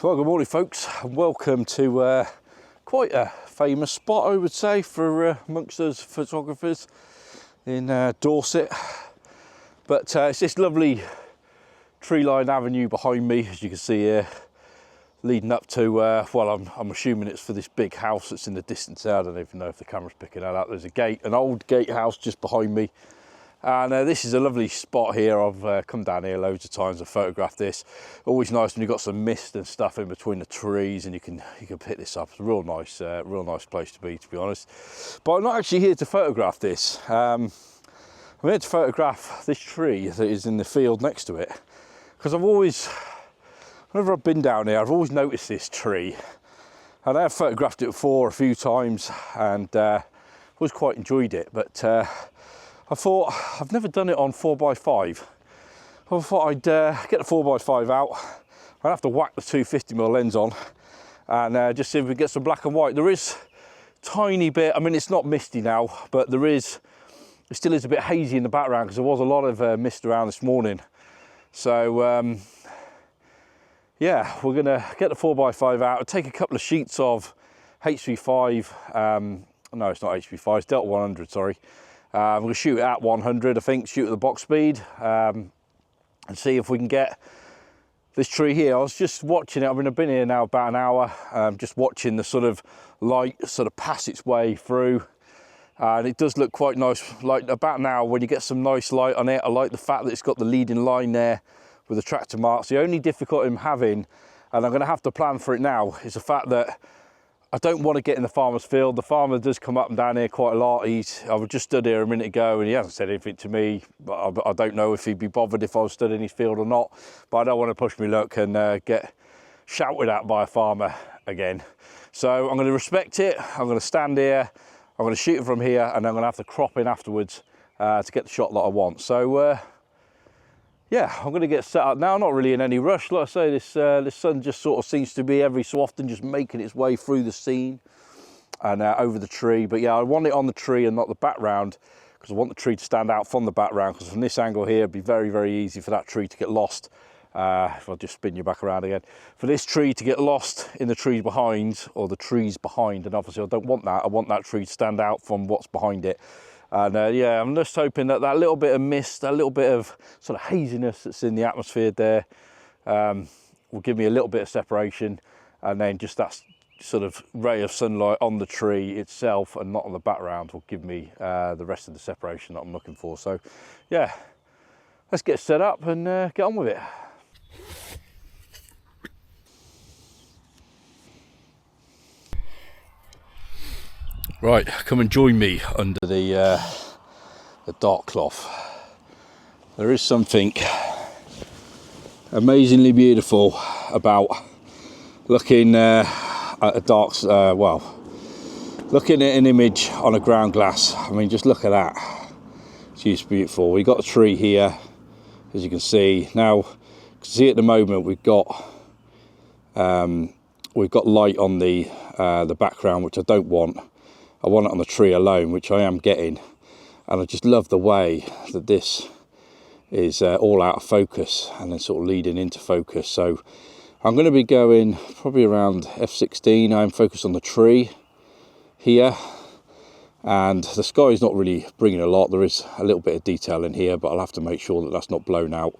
Well, good morning folks, and welcome to quite a famous spot, I would say, for amongst us photographers in Dorset. But it's this lovely tree-lined avenue behind me, as you can see here, leading up to, well, I'm assuming it's for this big house that's in the distance there. I don't even know if the camera's picking that up. There's a gate, an old gatehouse just behind me. And this is a lovely spot here. I've come down here loads of times and photographed this. Always nice when you've got some mist and stuff in between the trees and you can pick this up. It's a real nice place to be honest. But I'm not actually here to photograph this. I'm here to photograph this tree that is in the field next to it. Because whenever I've been down here, I've always noticed this tree. And I have photographed it before a few times and always quite enjoyed it. But I thought, I've never done it on 4x5. I thought I'd get the 4x5 out. I'd have to whack the 250mm lens on and just see if we get some black and white. There is a tiny bit, I mean, it's not misty now, but it still is a bit hazy in the background because there was a lot of mist around this morning. So, yeah, we're gonna get the 4x5 out. I'll take a couple of sheets of HV5, no, it's not HV5, it's Delta 100, sorry. I'm going to shoot at 100, I think, shoot at the box speed and see if we can get this tree here. I was just watching it, I've been here now about an hour, just watching the sort of light pass its way through. And it does look quite nice, like about now when you get some nice light on it. I like the fact that it's got the leading line there with the tractor marks. The only difficulty I'm having, and I'm going to have to plan for it now, is the fact that I don't want to get in the farmer's field. The farmer does come up and down here quite a lot. I was just stood here a minute ago and he hasn't said anything to me. But I don't know if he'd be bothered if I was stood in his field or not. But I don't want to push my luck and get shouted at by a farmer again. So I'm going to respect it. I'm going to stand here. I'm going to shoot it from here and I'm going to have to crop in afterwards to get the shot that I want. So yeah, I'm going to get set up now. Not really in any rush. Like I say, this sun just sort of seems to be every so often just making its way through the scene and over the tree. But yeah, I want it on the tree and not the background because I want the tree to stand out from the background, because from this angle here, it'd be very, very easy for that tree to get lost. If I'll just spin you back around again. For this tree to get lost in the trees behind, or the trees behind, and obviously I don't want that. I want that tree to stand out from what's behind it. And yeah, I'm just hoping that that little bit of mist, that little bit of sort of haziness that's in the atmosphere there will give me a little bit of separation, and then just that sort of ray of sunlight on the tree itself and not on the background will give me the rest of the separation that I'm looking for. So yeah, let's get set up and get on with it. Right, come and join me under the dark cloth. There is something amazingly beautiful about looking at a dark, looking at an image on a ground glass. I mean, just look at that. It's just beautiful. We've got a tree here, as you can see. Now, you can see at the moment we've got light on the background, which I don't want. I want it on the tree alone, which I am getting, and I just love the way that this is all out of focus and then sort of leading into focus. So I'm going to be going probably around f16. I'm focused on the tree here, and the sky is not really bringing a lot. There is a little bit of detail in here, but I'll have to make sure that that's not blown out.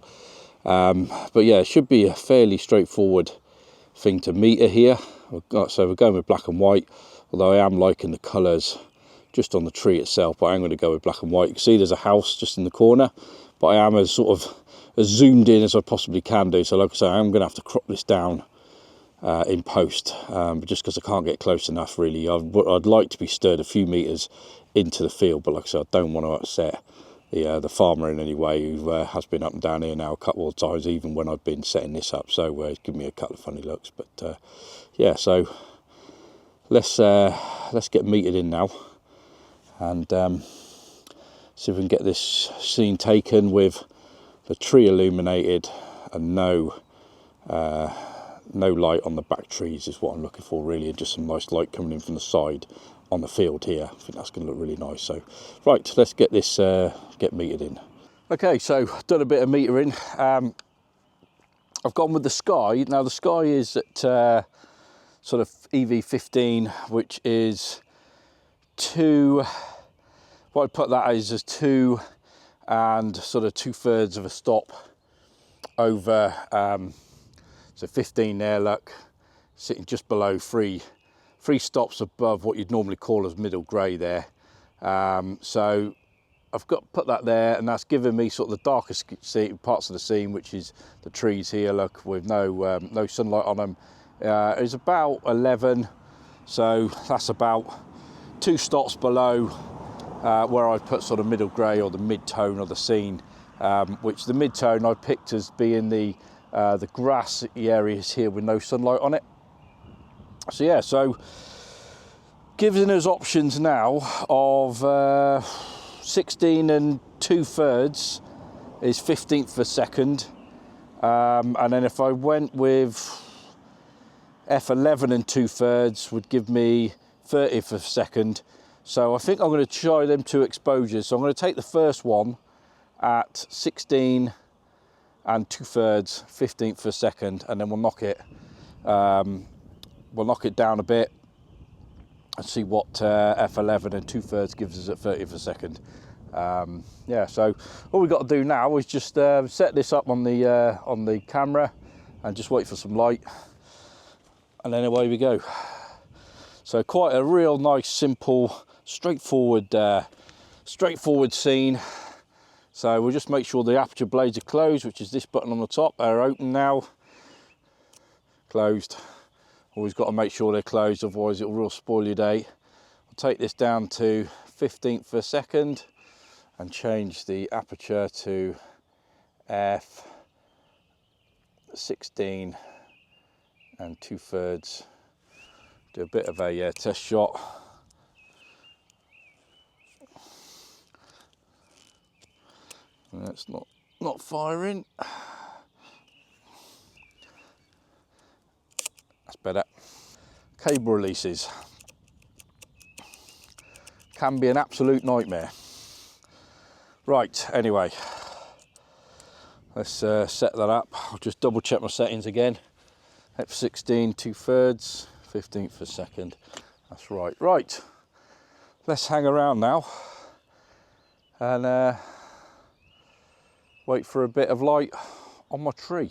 But yeah, it should be a fairly straightforward thing to meter here. So we're going with black and white, although I am liking the colours just on the tree itself, but I'm going to go with black and white. You can see there's a house just in the corner, but I am as zoomed in as I possibly can do. So like I say, I'm going to have to crop this down in post, but just because I can't get close enough really. I'd like to be stood a few metres into the field, but like I said, I don't want to upset the farmer in any way, who has been up and down here now a couple of times, even when I've been setting this up. So it's given me a couple of funny looks, but yeah, so let's get metered in now and see if we can get this scene taken with the tree illuminated and no light on the back trees is what I'm looking for really, and just some nice light coming in from the side on the field here. I think that's going to look really nice. So right, let's get this get metered in. Okay, so done a bit of metering. I've gone with the Sky. Now the Sky is at sort of EV15, which is 2, what I'd put that as 2 and sort of 2/3 of a stop over, so 15 there, look, sitting just below 3 stops above what you'd normally call as middle grey there. So I've got put that there, and that's given me sort of the darkest parts of the scene, which is the trees here, look, with no sunlight on them. It's about 11, so that's about 2 stops below where I put sort of middle grey or the mid-tone of the scene, which the mid-tone I picked as being the grassy areas here with no sunlight on it. So yeah, so giving us options now of 16 and 2/3 is 15th of a second, and then if I went with f11 and 2/3 would give me 30th of a second. So I think I'm going to try them 2 exposures. So I'm going to take the first one at 16 and 2/3, 15th of a second, and then we'll knock it down a bit and see what f11 and 2/3 gives us at 30th of a second. Yeah, so all we've got to do now is just set this up on the camera and just wait for some light, and then away we go. So quite a real nice, simple, straightforward scene. So we'll just make sure the aperture blades are closed, which is this button on the top. They're open now, closed. Always got to make sure they're closed, otherwise it'll real spoil your day. I'll take this down to 15th of a second and change the aperture to f16 and 2/3. Do a bit of a test shot. And that's not firing. That's better. Cable releases can be an absolute nightmare. Right, anyway, let's set that up. I'll just double check my settings again. F16 2/3, 15th of a second. That's right. Right, let's hang around now and wait for a bit of light on my tree.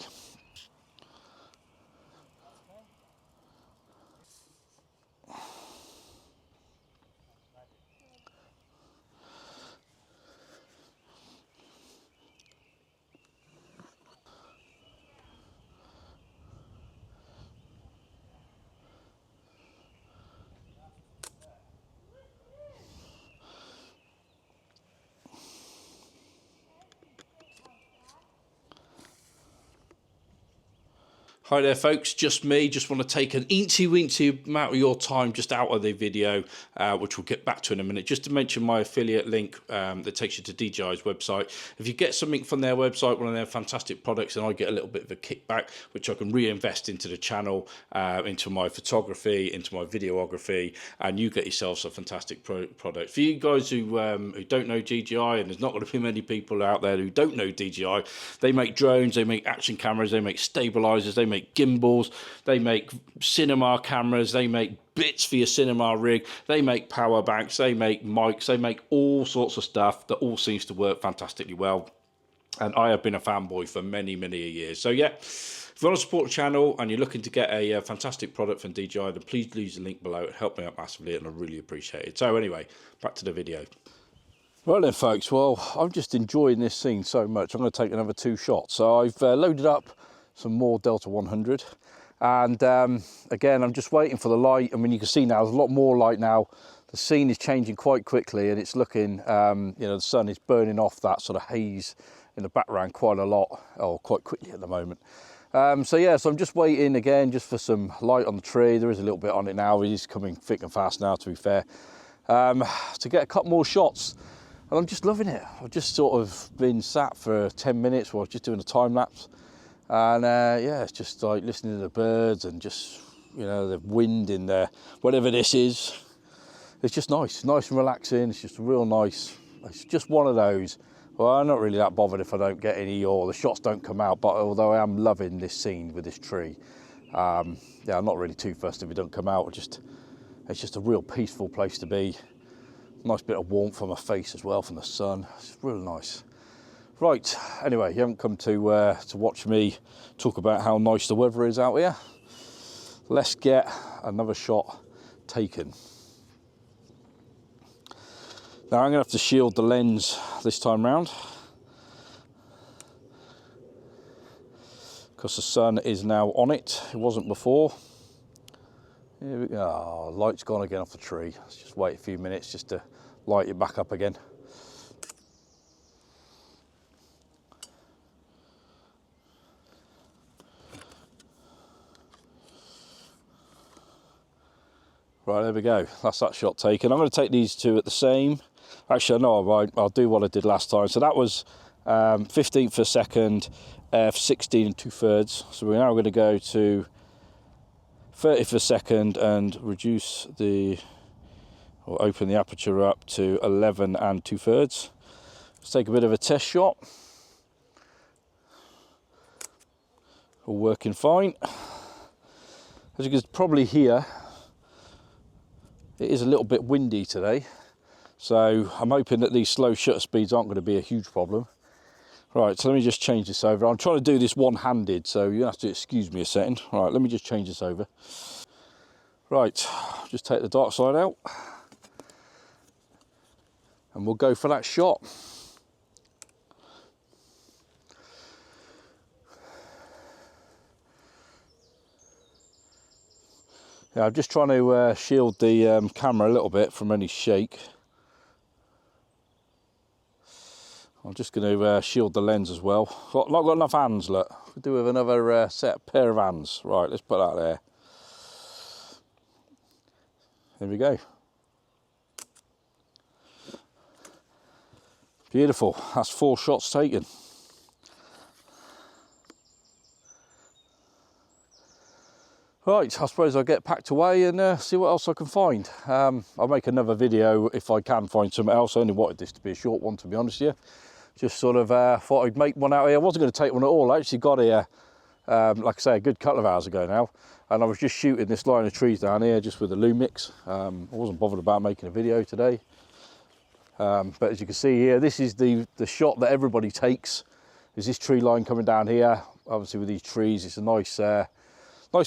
Hi there folks, just me. Just want to take an eensy-weensy amount of your time just out of the video, which we'll get back to in a minute, just to mention my affiliate link that takes you to DJI's website. If you get something from their website, one of their fantastic products, then I get a little bit of a kickback, which I can reinvest into the channel, into my photography, into my videography, and you get yourselves a fantastic product. For you guys who don't know DJI, and there's not going to be many people out there who don't know DJI, they make drones, they make action cameras, they make stabilizers, they make gimbals, they make cinema cameras, they make bits for your cinema rig, they make power banks, they make mics, they make all sorts of stuff that all seems to work fantastically well. And I have been a fanboy for many years. So yeah, if you want to support the channel and you're looking to get a fantastic product from DJI, then please use the link below. It helped me out massively and I really appreciate it. So anyway, back to the video. Right then folks, well, I'm just enjoying this scene so much. I'm going to take another 2 shots. So I've loaded up some more Delta 100, and again, I'm just waiting for the light. I mean, you can see now there's a lot more light now. The scene is changing quite quickly, and it's looking, you know, the sun is burning off that sort of haze in the background quite a lot, or quite quickly at the moment. So yeah, so I'm just waiting again just for some light on the tree. There is a little bit on it now. It is coming thick and fast now, to be fair, to get a couple more shots. And I'm just loving it. I've just sort of been sat for 10 minutes while I was just doing a time lapse. And yeah, it's just like listening to the birds and just, you know, the wind in there, whatever this is. It's just nice and relaxing. It's just real nice. It's just one of those Well, I'm not really that bothered if I don't get any or the shots don't come out, but although I am loving this scene with this tree, yeah, I'm not really too fussed if it don't come out. It's just a real peaceful place to be. Nice bit of warmth on my face as well from the sun. It's real nice. Right, anyway, you haven't come to watch me talk about how nice the weather is out here. Let's get another shot taken. Now I'm going to have to shield the lens this time round because the sun is now on it. It wasn't before. Here we go. Oh, light's gone again off the tree. Let's just wait a few minutes just to light it back up again. Right, there we go. That's that shot taken. I'm going to take these two at the same. Actually, no, I won't. I'll do what I did last time. So that was 15th per second, 16 2/3. So we're now going to go to 30 per second and reduce or open the aperture up to 11 2/3. Let's take a bit of a test shot. All working fine. As you can probably hear, it is a little bit windy today, so I'm hoping that these slow shutter speeds aren't going to be a huge problem. Right, so let me just change this over. I'm trying to do this one-handed, so you have to excuse me a second. Right, let me just change this over. Right, just take the dark side out, and we'll go for that shot. Yeah, I'm just trying to shield the camera a little bit from any shake. I'm just going to shield the lens as well. Not got enough hands, look. We'll do with another pair of hands. Right, let's put that there. There we go. Beautiful. That's 4 shots taken. Right, I suppose I'll get packed away and see what else I can find. I'll make another video if I can find something else. I only wanted this to be a short one, to be honest with you. Just sort of thought I'd make one out here. I wasn't going to take one at all. I actually got here, like I say, a good couple of hours ago now. And I was just shooting this line of trees down here just with the Lumix. I wasn't bothered about making a video today. But as you can see here, this is the shot that everybody takes. Is this tree line coming down here. Obviously with these trees, it's a nice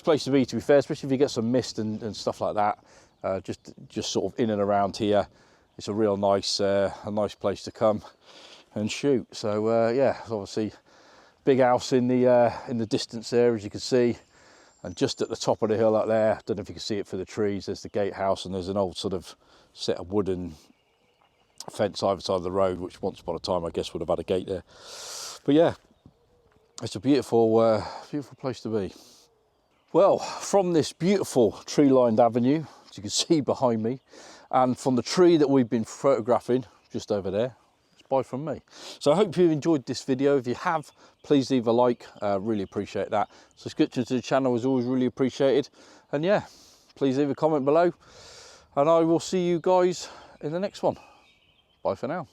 place to be fair, especially if you get some mist and stuff like that. Just sort of in and around here, it's a real nice place to come and shoot. So yeah, obviously big house in the distance there, as you can see, and just at the top of the hill up there, I don't know if you can see it through the trees, there's the gatehouse, and there's an old sort of set of wooden fence either side of the road, which once upon a time I guess would have had a gate there. But yeah, it's a beautiful place to be. Well, from this beautiful tree-lined avenue, as you can see behind me, and from the tree that we've been photographing just over there, it's bye from me. So I hope you've enjoyed this video. If you have, please leave a like, really appreciate that. Subscription to the channel is always really appreciated. And yeah, please leave a comment below, and I will see you guys in the next one. Bye for now.